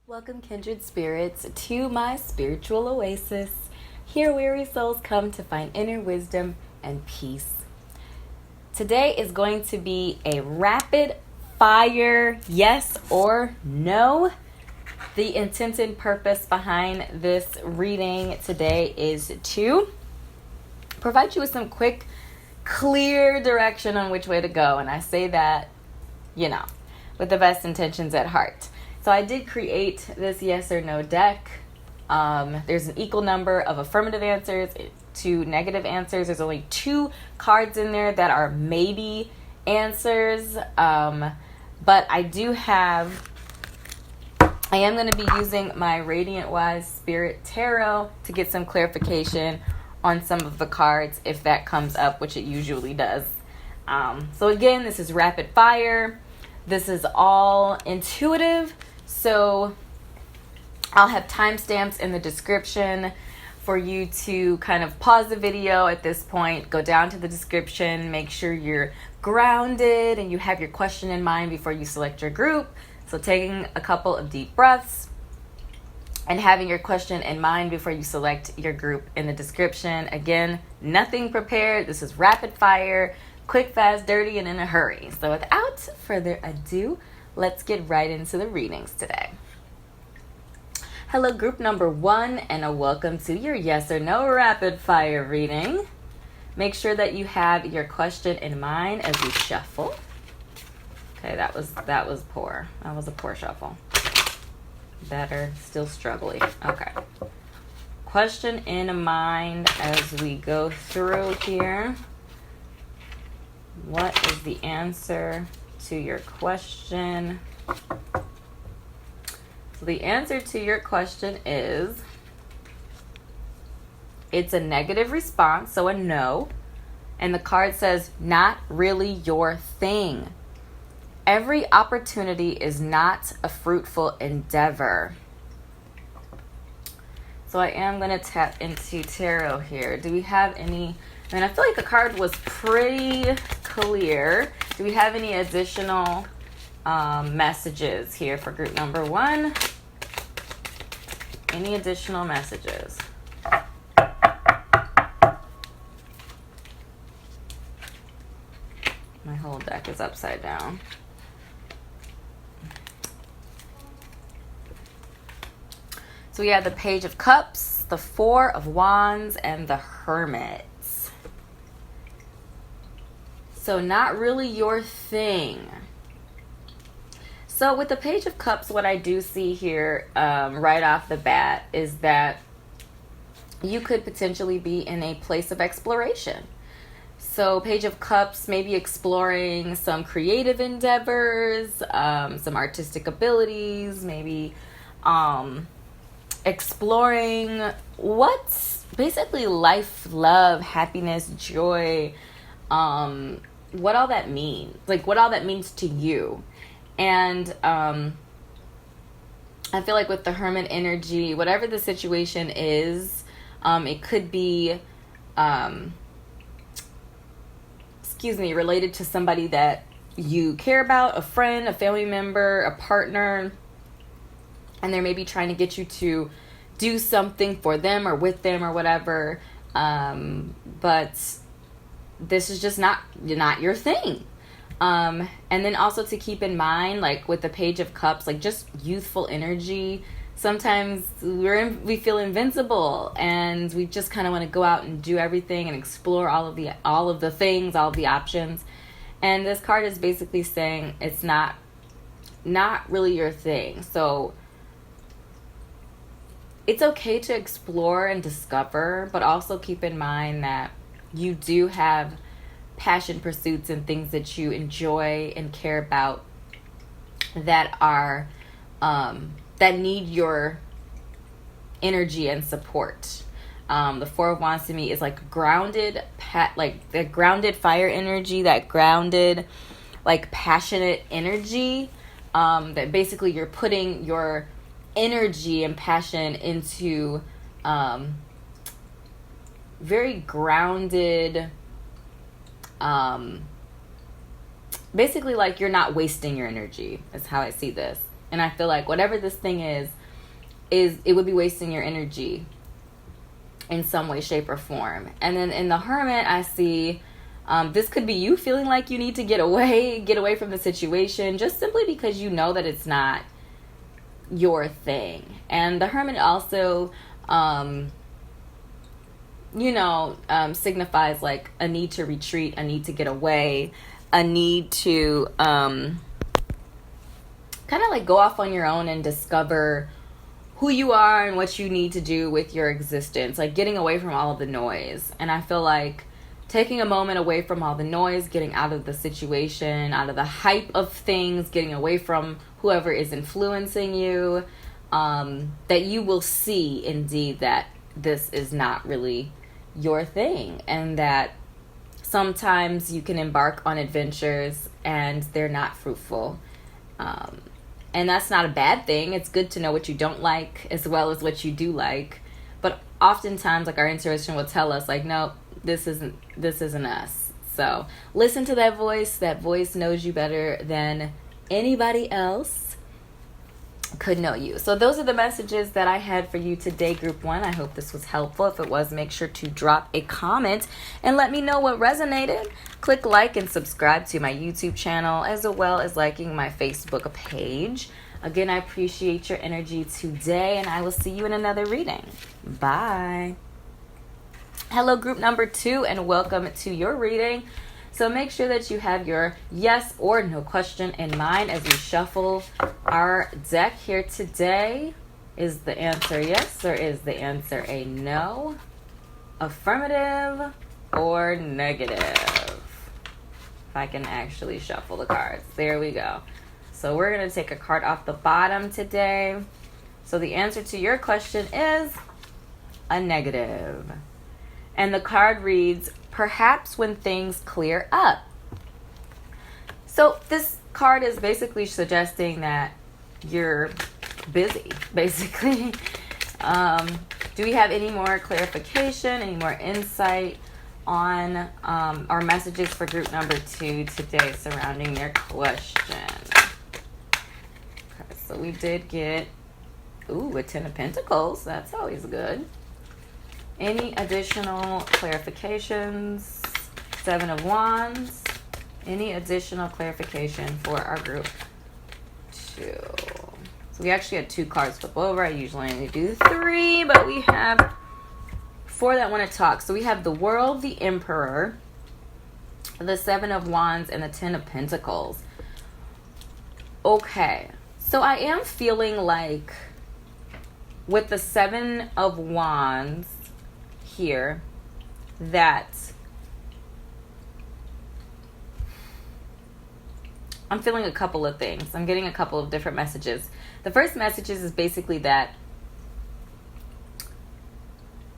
Welcome, Kindred Spirits, to my spiritual oasis. Here, weary souls come to find inner wisdom and peace. Today is going to be a rapid fire yes or no. The intent and purpose behind this reading today is to provide you with some quick, clear direction on which way to go. And I say that, with the best intentions at heart. So I did create this yes or no deck. There's an equal number of affirmative answers to negative answers. There's only 2 cards in there that are maybe answers. But I am going to be using my Radiant Wise Spirit Tarot to get some clarification on some of the cards if that comes up, which it usually does. So again, this is rapid fire. This is all intuitive. So I'll have timestamps in the description for you to kind of pause the video at this point, go down to the description, make sure you're grounded and you have your question in mind before you select your group. So taking a couple of deep breaths and having your question in mind before you select your group in the description. Again, nothing prepared. This is rapid fire, quick, fast, dirty, and in a hurry. So without further ado, let's get right into the readings today. Hello, group number 1, and a welcome to your yes or no rapid fire reading. Make sure that you have your question in mind as you shuffle. Okay, that was poor. That was a poor shuffle. Better, still struggling. Okay. Question in mind as we go through here. What is the answer to your question? So the answer to your question is, it's a negative response, so a no. And the card says, not really your thing. Every opportunity is not a fruitful endeavor. So I am going to tap into tarot here. Do we have any... I feel like the card was pretty clear. Do we have any additional messages here for group number 1? Any additional messages? My whole deck is upside down. So we have the Page of Cups, the 4 of Wands, and the Hermit. So not really your thing. So with the Page of Cups, what I do see here right off the bat is that you could potentially be in a place of exploration. So Page of Cups, maybe exploring some creative endeavors, some artistic abilities, maybe exploring what's basically life, love, happiness, joy, what all that means, like what all that means to you. And I feel like with the Hermit energy, whatever the situation is, it could be related to somebody that you care about, a friend, a family member, a partner, and they're maybe trying to get you to do something for them or with them or whatever, but this is just not your thing. And then also to keep in mind, like with the Page of Cups, like just youthful energy. Sometimes we feel invincible and we just kind of want to go out and do everything and explore all of the things, all of the options. And this card is basically saying it's not really your thing. So it's okay to explore and discover, but also keep in mind that you do have passion pursuits and things that you enjoy and care about that are that need your energy and support. The 4 of Wands to me is like grounded, like the grounded fire energy, that grounded, like passionate energy, that basically you're putting your energy and passion into very grounded, basically like you're not wasting your energy is how I see this. And I feel like whatever this thing is it would be wasting your energy in some way, shape, or form. And then in the Hermit, I see this could be you feeling like you need to get away from the situation, just simply because you know that it's not your thing. And the Hermit also, signifies like a need to retreat, a need to get away, a need to kind of like go off on your own and discover who you are and what you need to do with your existence, like getting away from all of the noise. And I feel like taking a moment away from all the noise, getting out of the situation, out of the hype of things, getting away from whoever is influencing you, that you will see indeed that this is not really your thing, and that sometimes you can embark on adventures and they're not fruitful. And that's not a bad thing. It's good to know what you don't like as well as what you do like. But oftentimes, like, our intuition will tell us, like, no, this isn't us. So listen to that voice. That voice knows you better than anybody else could know you. So those are the messages that I had for you today, Group 1. I hope this was helpful. If it was, make sure to drop a comment and let me know what resonated. Click like and subscribe to my YouTube channel, as well as liking my Facebook page. Again, I appreciate your energy today, and I will see you in another reading. Bye. Hello, group number 2, and welcome to your reading. So make sure that you have your yes or no question in mind as we shuffle our deck here today. Is the answer yes, or is the answer a no? Affirmative or negative? If I can actually shuffle the cards. There we go. So we're going to take a card off the bottom today. So the answer to your question is a negative. And the card reads, perhaps when things clear up. So this card is basically suggesting that you're busy, basically. Do we have any more clarification, any more insight on our messages for group number 2 today surrounding their question? Okay, so we did get, a 10 of Pentacles. That's always good. Any additional clarifications? 7 of Wands. Any additional clarification for our group 2? So we actually had 2 cards flip over. I usually only do 3, but we have 4 that want to talk. So we have the World, the Emperor, the 7 of Wands, and the 10 of Pentacles. Okay. So I am feeling like with the 7 of Wands here that I'm feeling a couple of things. I'm getting a couple of different messages. The first message is basically that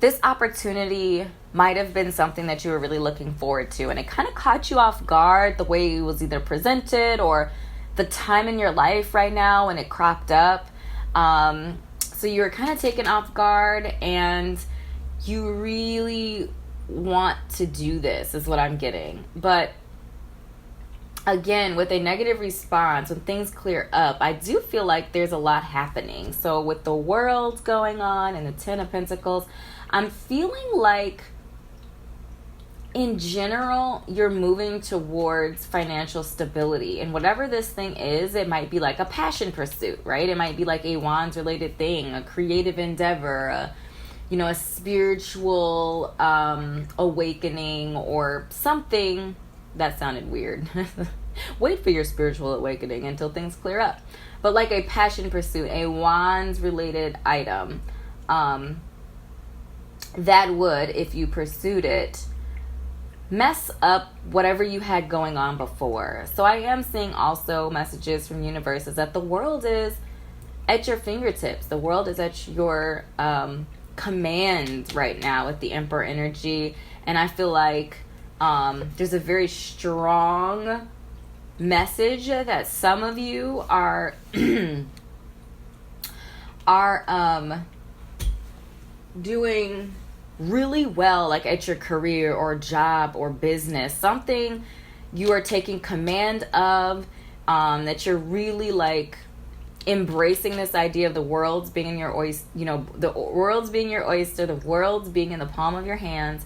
this opportunity might have been something that you were really looking forward to, and it kind of caught you off guard the way it was either presented or the time in your life right now when it cropped up. So you were kind of taken off guard, and you really want to do this is what I'm getting. But again, with a negative response, when things clear up, I do feel like there's a lot happening. So with the World going on and the 10 of Pentacles, I'm feeling like in general, you're moving towards financial stability. And whatever this thing is, it might be like a passion pursuit, right? It might be like a Wands related thing, a creative endeavor, a spiritual awakening, or something. That sounded weird. Wait for your spiritual awakening until things clear up. But like a passion pursuit, a Wands related item, that would, if you pursued it, mess up whatever you had going on before. So I am seeing also messages from universe is that the world is at your fingertips. The world is at your command right now with the Emperor energy. And I feel like there's a very strong message that some of you are doing really well, like at your career or job or business. Something you are taking command of, that you're really like embracing this idea of the world's being in your oyster, the world's being your oyster, the world's being in the palm of your hands.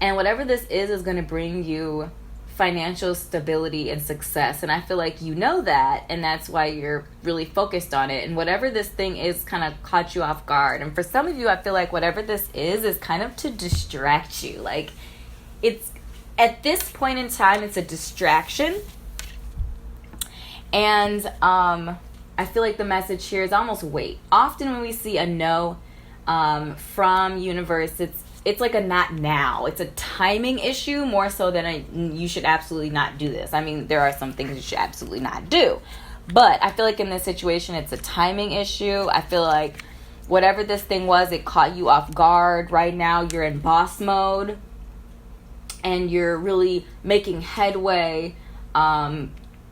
And whatever this is going to bring you financial stability and success. And I feel like you know that, and that's why you're really focused on it. And whatever this thing is kind of caught you off guard. And for some of you, I feel like whatever this is kind of to distract you. Like, it's at this point in time, it's a distraction. And I feel like the message here is almost wait. Often when we see a no from universe, it's like a not now. It's a timing issue more so than you should absolutely not do this. I mean, there are some things you should absolutely not do. But I feel like in this situation, it's a timing issue. I feel like whatever this thing was, it caught you off guard. Right now, you're in boss mode. And you're really making headway,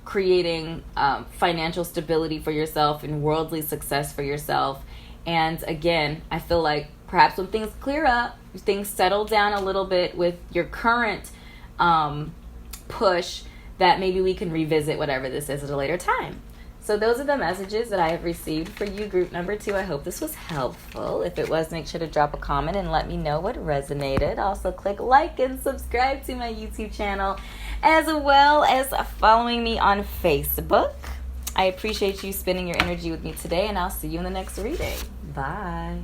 creating financial stability for yourself and worldly success for yourself. And again, I feel like perhaps when things clear up, things settle down a little bit with your current push, that maybe we can revisit whatever this is at a later time. So those are the messages that I have received for you, group number 2. I hope this was helpful. If it was, make sure to drop a comment and let me know what resonated. Also, click like and subscribe to my YouTube channel, as well as following me on Facebook. I appreciate you spending your energy with me today, and I'll see you in the next reading. Bye.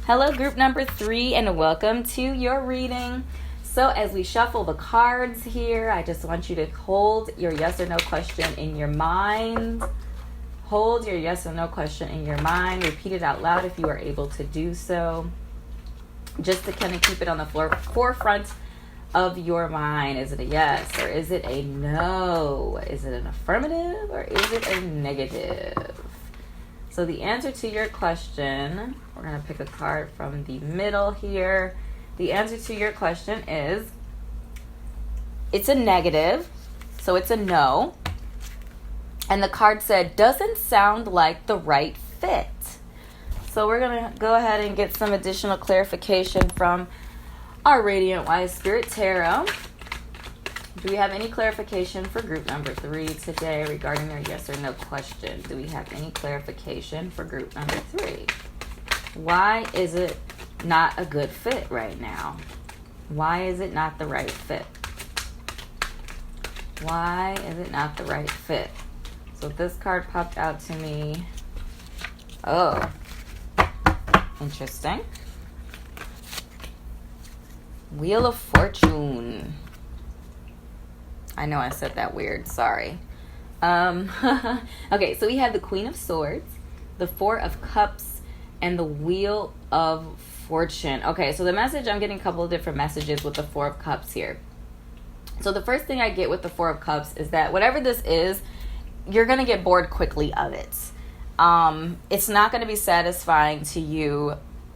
Hello, group number 3, and welcome to your reading. So as we shuffle the cards here, I just want you to hold your yes or no question in your mind. Hold your yes or no question in your mind. Repeat it out loud if you are able to do so. Just to kind of keep it on the forefront of your mind. Is it a yes or is it a no? Is it an affirmative or is it a negative? So the answer to your question, we're going to pick a card from the middle here. The answer to your question is, it's a negative, so it's a no. And the card said, doesn't sound like the right fit. So we're going to go ahead and get some additional clarification from our Radiant Wise Spirit Tarot. Do we have any clarification for group number 3 today regarding their yes or no question? Do we have any clarification for group number 3? Why is it not a good fit right now? Why is it not the right fit? Why is it not the right fit? So this card popped out to me. Oh, interesting. Wheel of Fortune. I know I said that weird. Sorry. Okay, so we have the Queen of Swords, the Four of Cups, and the Wheel of Fortune. Okay, so the message, I'm getting a couple of different messages with the Four of Cups here. So the first thing I get with the Four of Cups is that whatever this is, you're going to get bored quickly of it. It's not going to be satisfying to you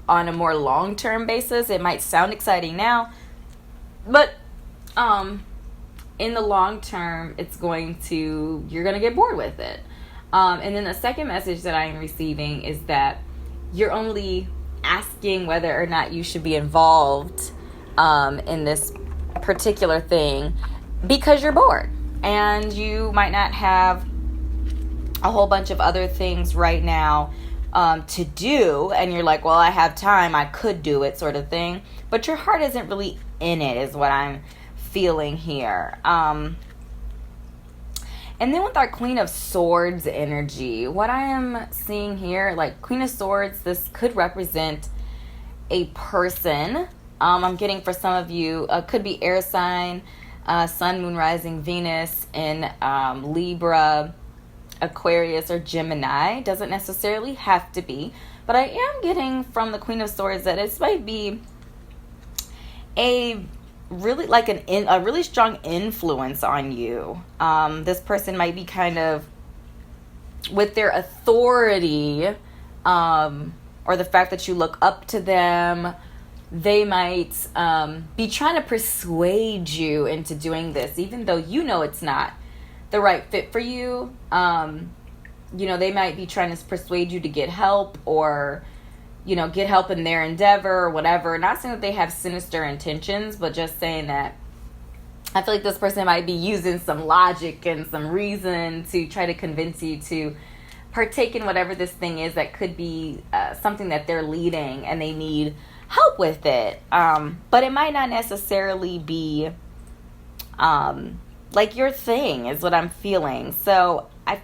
on a more long-term basis. It might sound exciting now, but in the long term, you're going to get bored with it. And then the second message that I am receiving is that you're only asking whether or not you should be involved in this particular thing because you're bored and you might not have a whole bunch of other things right now to do, and you're like, well, I have time, I could do it, sort of thing, but your heart isn't really in it, is what I'm feeling here. And then with our Queen of Swords energy, what I am seeing here, like Queen of Swords, this could represent a person. I'm getting for some of you, could be air sign, Sun, Moon, Rising, Venus in Libra, Aquarius, or Gemini. Doesn't necessarily have to be. But I am getting from the Queen of Swords that this might be a really like a really strong influence on you. This person might be kind of with their authority, or the fact that you look up to them. They might be trying to persuade you into doing this, even though you know it's not the right fit for you. They might be trying to persuade you to get help, or get help in their endeavor or whatever. Not saying that they have sinister intentions, but just saying that I feel like this person might be using some logic and some reason to try to convince you to partake in whatever this thing is that could be something that they're leading and they need help with it. But it might not necessarily be like your thing, is what I'm feeling. So I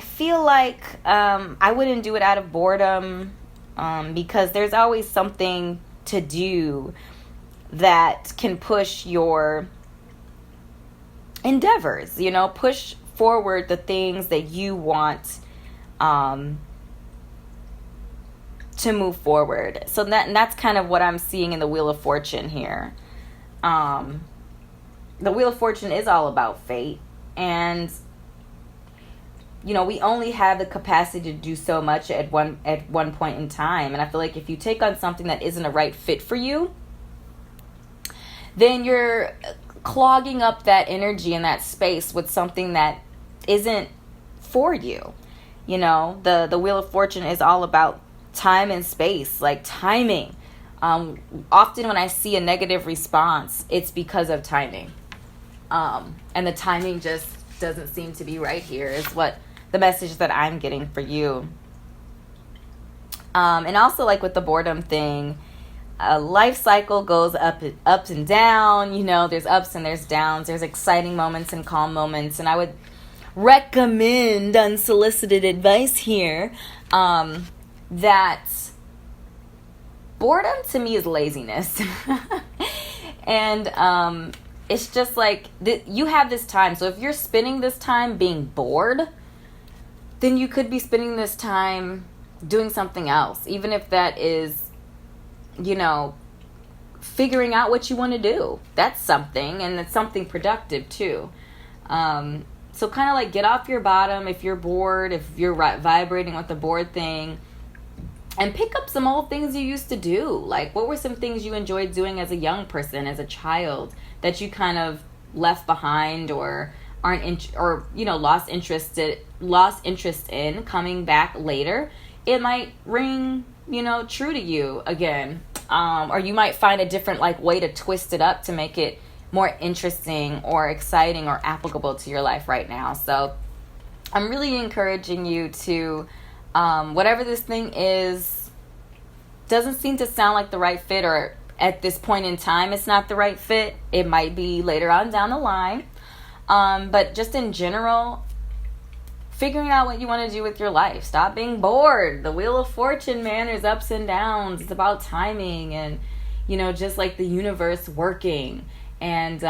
feel like I wouldn't do it out of boredom, because there's always something to do that can push your endeavors, push forward the things that you want to move forward. So that's kind of what I'm seeing in the Wheel of Fortune here. The Wheel of Fortune is all about fate, and we only have the capacity to do so much at one point in time. And I feel like if you take on something that isn't a right fit for you, then you're clogging up that energy and that space with something that isn't for you. The Wheel of Fortune is all about time and space, like timing. Often when I see a negative response, it's because of timing. And the timing just doesn't seem to be right here, is what the message that I'm getting for you. And also, like with the boredom thing, a life cycle goes ups and down. There's ups and there's downs. There's exciting moments and calm moments. And I would recommend, unsolicited advice here, that boredom to me is laziness. And it's just like you have this time. So if you're spending this time being bored, then you could be spending this time doing something else, even if that is, figuring out what you want to do. That's something, and it's something productive too. So kind of like get off your bottom if you're bored, if you're vibrating with the bored thing, and pick up some old things you used to do. Like, what were some things you enjoyed doing as a young person, as a child, that you kind of left behind or lost interest in coming back later? It might ring, true to you again. Or you might find a different way to twist it up to make it more interesting or exciting or applicable to your life right now. So I'm really encouraging you to, whatever this thing is, doesn't seem to sound like the right fit, or at this point in time it's not the right fit. It might be later on down the line. But just in general, figuring out what you want to do with your life. Stop being bored. The Wheel of Fortune, man, there's ups and downs. It's about timing and, just like the universe working. And,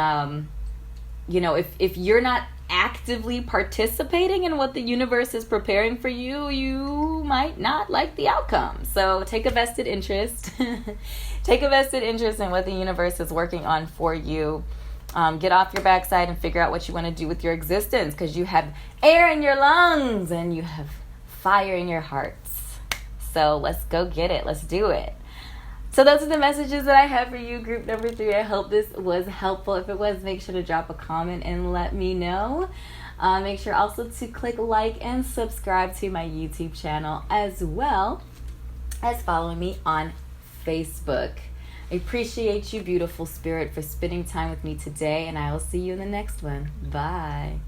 if you're not actively participating in what the universe is preparing for you, you might not like the outcome. So take a vested interest. Take a vested interest in what the universe is working on for you. Get off your backside and figure out what you want to do with your existence, because you have air in your lungs and you have fire in your hearts. So let's go get it. Let's do it. So those are the messages that I have for you, group number 3. I hope this was helpful. If it was, make sure to drop a comment and let me know. Make sure also to click like and subscribe to my YouTube channel, as well as follow me on Facebook. I appreciate you, beautiful spirit, for spending time with me today, and I will see you in the next one. Bye.